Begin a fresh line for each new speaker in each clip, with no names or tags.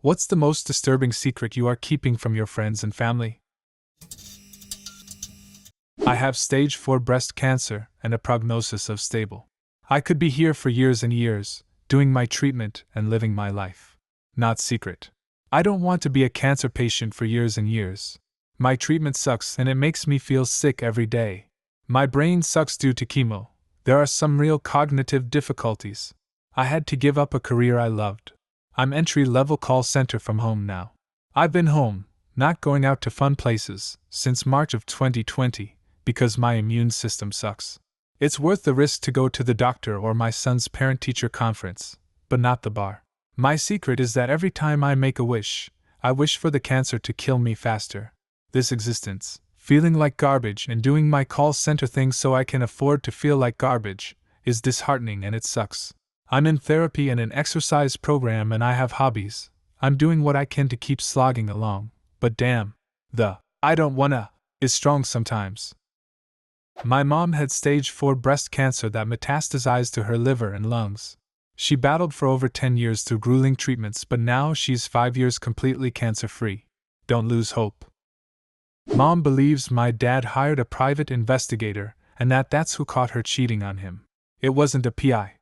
What's the most disturbing secret you are keeping from your friends and family? I have stage 4 breast cancer and a prognosis of stable. I could be here for years and years, doing my treatment and living my life. Not secret. I don't want to be a cancer patient for years and years. My treatment sucks and it makes me feel sick every day. My brain sucks due to chemo. There are some real cognitive difficulties. I had to give up a career I loved. I'm entry-level call center from home now. I've been home, not going out to fun places, since March of 2020, because my immune system sucks. It's worth the risk to go to the doctor or my son's parent-teacher conference, but not the bar. My secret is that every time I make a wish, I wish for the cancer to kill me faster. This existence, feeling like garbage and doing my call center thing so I can afford to feel like garbage, is disheartening and it sucks. I'm in therapy and an exercise program and I have hobbies. I'm doing what I can to keep slogging along, but damn, the I don't wanna is strong sometimes. My mom had stage 4 breast cancer that metastasized to her liver and lungs. She battled for over 10 years through grueling treatments, but now she's 5 years completely cancer-free. Don't lose hope. Mom believes my dad hired a private investigator and that's who caught her cheating on him. It wasn't a PI.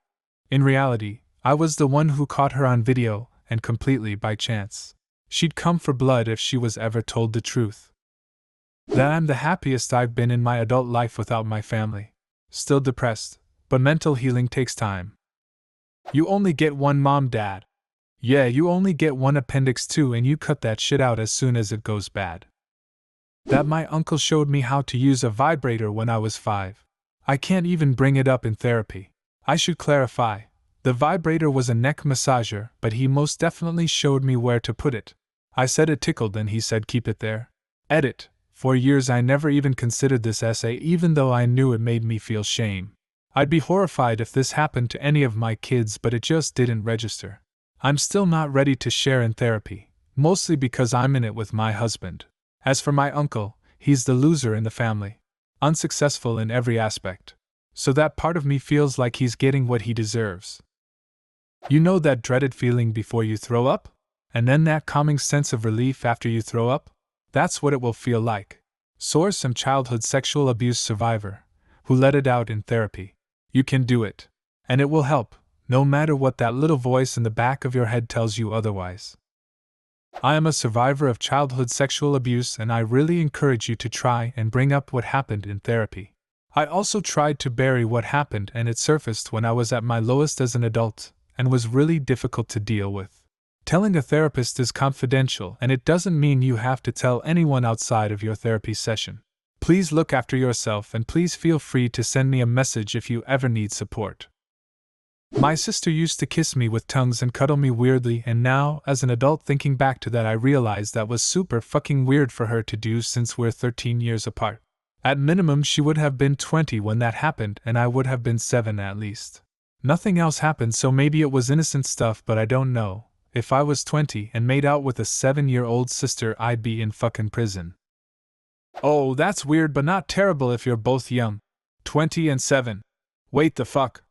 In reality, I was the one who caught her on video, and completely by chance. She'd come for blood if she was ever told the truth. That I'm the happiest I've been in my adult life without my family. Still depressed, but mental healing takes time. You only get one mom, dad. Yeah, you only get one appendix too, and you cut that shit out as soon as it goes bad. That my uncle showed me how to use a vibrator when I was 5. I can't even bring it up in therapy. I should clarify, the vibrator was a neck massager, but he most definitely showed me where to put it. I said it tickled and he said keep it there. Edit. For years I never even considered this essay even though I knew it made me feel shame. I'd be horrified if this happened to any of my kids, but it just didn't register. I'm still not ready to share in therapy, mostly because I'm in it with my husband. As for my uncle, he's the loser in the family. Unsuccessful in every aspect. So that part of me feels like he's getting what he deserves. You know that dreaded feeling before you throw up? And then that calming sense of relief after you throw up? That's what it will feel like. Source: I'm childhood sexual abuse survivor, who let it out in therapy. You can do it. And it will help, no matter what that little voice in the back of your head tells you otherwise. I am a survivor of childhood sexual abuse and I really encourage you to try and bring up what happened in therapy. I also tried to bury what happened and it surfaced when I was at my lowest as an adult, and was really difficult to deal with. Telling a therapist is confidential and it doesn't mean you have to tell anyone outside of your therapy session. Please look after yourself and please feel free to send me a message if you ever need support. My sister used to kiss me with tongues and cuddle me weirdly, and now, as an adult thinking back to that, I realize that was super fucking weird for her to do since we're 13 years apart. At minimum she would have been 20 when that happened and I would have been 7 at least. Nothing else happened, so maybe it was innocent stuff, but I don't know. If I was 20 and made out with a 7-year-old sister, I'd be in fucking prison. Oh, that's weird but not terrible if you're both young. 20 and 7. Wait the fuck.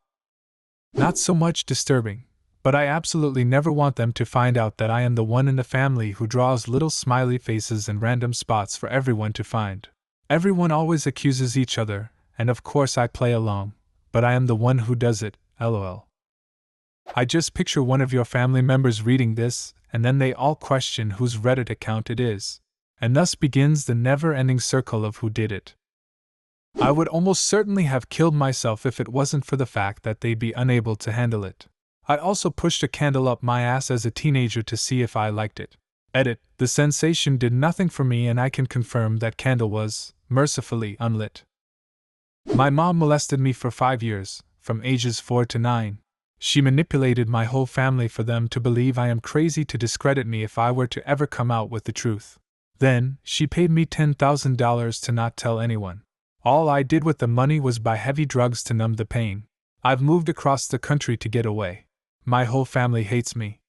Not so much disturbing, but I absolutely never want them to find out that I am the one in the family who draws little smiley faces in random spots for everyone to find. Everyone always accuses each other, and of course I play along, but I am the one who does it, lol. I just picture one of your family members reading this, and then they all question whose Reddit account it is. And thus begins the never-ending circle of who did it. I would almost certainly have killed myself if it wasn't for the fact that they'd be unable to handle it. I also pushed a candle up my ass as a teenager to see if I liked it. Edit. The sensation did nothing for me and I can confirm that candle was, mercifully, unlit. My mom molested me for 5 years, from ages 4 to 9. She manipulated my whole family for them to believe I am crazy to discredit me if I were to ever come out with the truth. Then, she paid me $10,000 to not tell anyone. All I did with the money was buy heavy drugs to numb the pain. I've moved across the country to get away. My whole family hates me.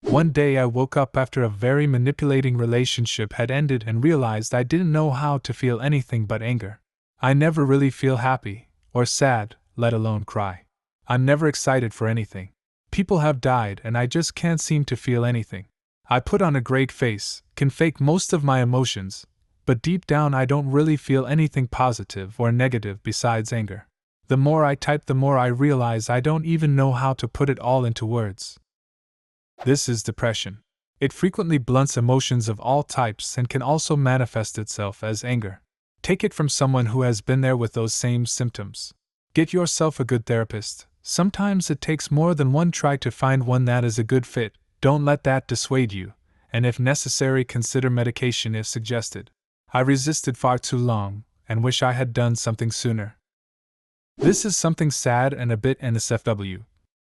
One day I woke up after a very manipulating relationship had ended and realized I didn't know how to feel anything but anger. I never really feel happy, or sad, let alone cry. I'm never excited for anything. People have died and I just can't seem to feel anything. I put on a great face, can fake most of my emotions, but deep down I don't really feel anything positive or negative besides anger. The more I type, the more I realize I don't even know how to put it all into words. This is depression. It frequently blunts emotions of all types and can also manifest itself as anger. Take it from someone who has been there with those same symptoms. Get yourself a good therapist. Sometimes it takes more than one try to find one that is a good fit. Don't let that dissuade you, and if necessary, consider medication if suggested. I resisted far too long, and wish I had done something sooner. This is something sad and a bit NSFW.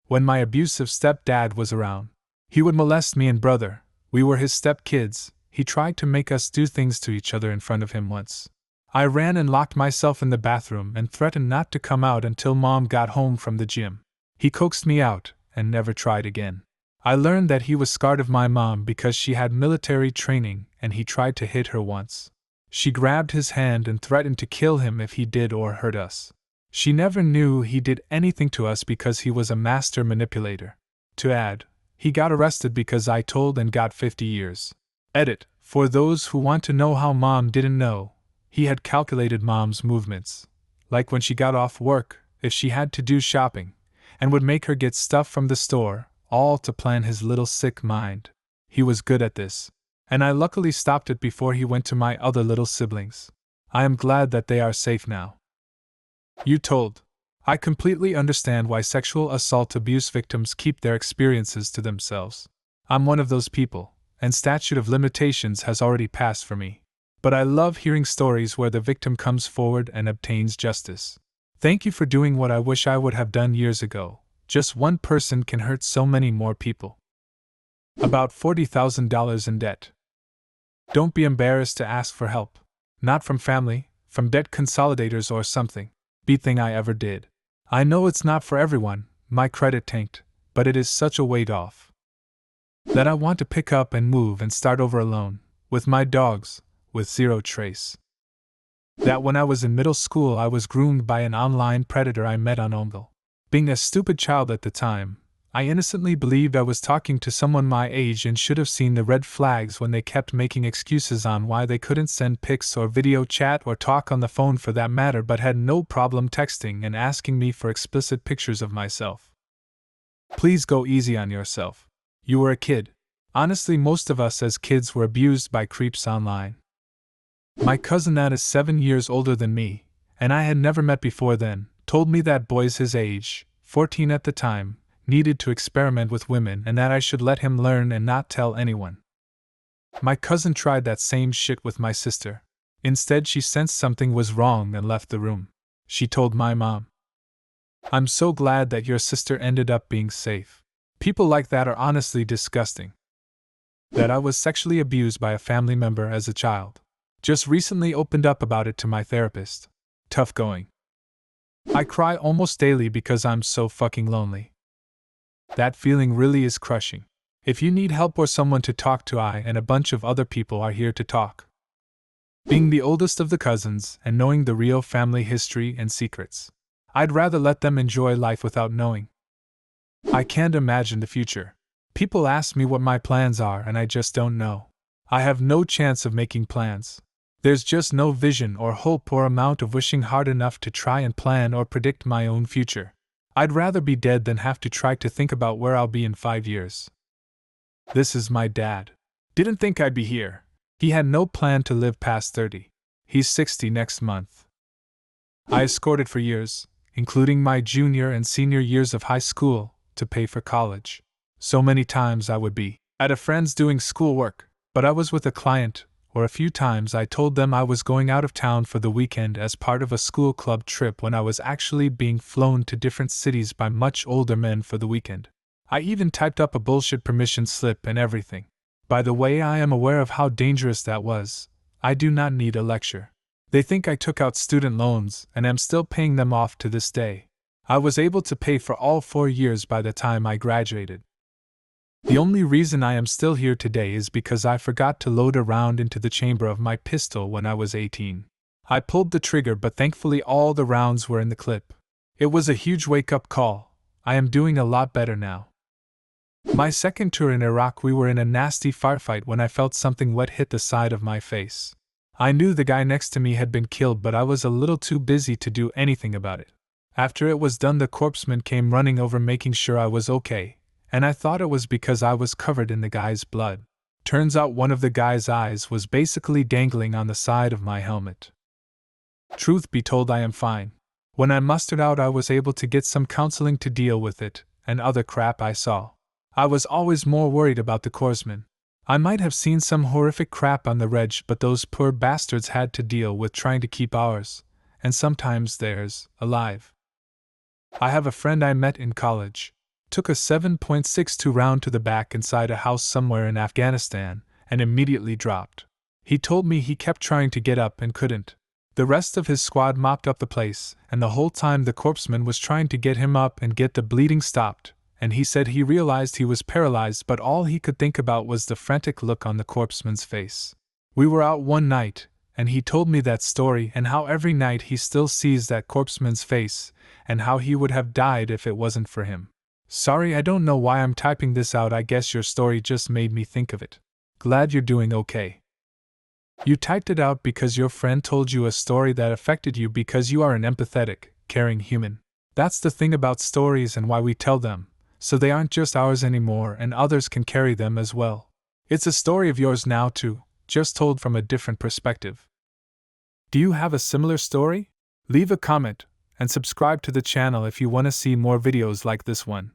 When my abusive stepdad was around, he would molest me and brother. We were his stepkids. He tried to make us do things to each other in front of him once. I ran and locked myself in the bathroom and threatened not to come out until Mom got home from the gym. He coaxed me out and never tried again. I learned that he was scared of my mom because she had military training and he tried to hit her once. She grabbed his hand and threatened to kill him if he did or hurt us. She never knew he did anything to us because he was a master manipulator. To add, he got arrested because I told and got 50 years. Edit, for those who want to know how Mom didn't know, he had calculated Mom's movements, like when she got off work, if she had to do shopping, and would make her get stuff from the store, all to plan his little sick mind. He was good at this, and I luckily stopped it before he went to my other little siblings. I am glad that they are safe now. You told. I completely understand why sexual assault abuse victims keep their experiences to themselves. I'm one of those people, and statute of limitations has already passed for me. But I love hearing stories where the victim comes forward and obtains justice. Thank you for doing what I wish I would have done years ago. Just one person can hurt so many more people. About $40,000 in debt. Don't be embarrassed to ask for help. Not from family, from debt consolidators or something. Best thing I ever did. I know it's not for everyone, my credit tanked, but it is such a weight off that I want to pick up and move and start over alone, with my dogs, with zero trace. That when I was in middle school I was groomed by an online predator I met on Omegle. Being a stupid child at the time, I innocently believed I was talking to someone my age and should have seen the red flags when they kept making excuses on why they couldn't send pics or video chat or talk on the phone for that matter, but had no problem texting and asking me for explicit pictures of myself. Please go easy on yourself. You were a kid. Honestly, most of us as kids were abused by creeps online. My cousin that is 7 years older than me, and I had never met before then, told me that boys his age, 14 at the time, needed to experiment with women and that I should let him learn and not tell anyone. My cousin tried that same shit with my sister. Instead, she sensed something was wrong and left the room. She told my mom. I'm so glad that your sister ended up being safe. People like that are honestly disgusting. That I was sexually abused by a family member as a child. Just recently opened up about it to my therapist. Tough going. I cry almost daily because I'm so fucking lonely. That feeling really is crushing. If you need help or someone to talk to, I and a bunch of other people are here to talk. Being the oldest of the cousins and knowing the real family history and secrets, I'd rather let them enjoy life without knowing. I can't imagine the future. People ask me what my plans are and I just don't know. I have no chance of making plans. There's just no vision or hope or amount of wishing hard enough to try and plan or predict my own future. I'd rather be dead than have to try to think about where I'll be in 5 years. This is my dad. Didn't think I'd be here. He had no plan to live past 30. He's 60 next month. I escorted for years, including my junior and senior years of high school, to pay for college. So many times I would be at a friend's doing schoolwork, but I was with a client, or a few times I told them I was going out of town for the weekend as part of a school club trip when I was actually being flown to different cities by much older men for the weekend. I even typed up a bullshit permission slip and everything. By the way, I am aware of how dangerous that was. I do not need a lecture. They think I took out student loans and am still paying them off to this day. I was able to pay for all 4 years by the time I graduated. The only reason I am still here today is because I forgot to load a round into the chamber of my pistol when I was 18. I pulled the trigger, but thankfully all the rounds were in the clip. It was a huge wake-up call. I am doing a lot better now. My second tour in Iraq, we were in a nasty firefight when I felt something wet hit the side of my face. I knew the guy next to me had been killed, but I was a little too busy to do anything about it. After it was done, the corpseman came running over making sure I was okay, and I thought it was because I was covered in the guy's blood. Turns out one of the guy's eyes was basically dangling on the side of my helmet. Truth be told, I am fine. When I mustered out, I was able to get some counseling to deal with it and other crap I saw. I was always more worried about the corpsman. I might have seen some horrific crap on the reg, but those poor bastards had to deal with trying to keep ours, and sometimes theirs, alive. I have a friend I met in college. Took a 7.62 round to the back inside a house somewhere in Afghanistan, and immediately dropped. He told me he kept trying to get up and couldn't. The rest of his squad mopped up the place, and the whole time the corpseman was trying to get him up and get the bleeding stopped, and he said he realized he was paralyzed, but all he could think about was the frantic look on the corpseman's face. We were out one night, and he told me that story and how every night he still sees that corpseman's face, and how he would have died if it wasn't for him. Sorry, I don't know why I'm typing this out. I guess your story just made me think of it. Glad you're doing okay. You typed it out because your friend told you a story that affected you, because you are an empathetic, caring human. That's the thing about stories and why we tell them, so they aren't just ours anymore and others can carry them as well. It's a story of yours now too, just told from a different perspective. Do you have a similar story? Leave a comment and subscribe to the channel if you want to see more videos like this one.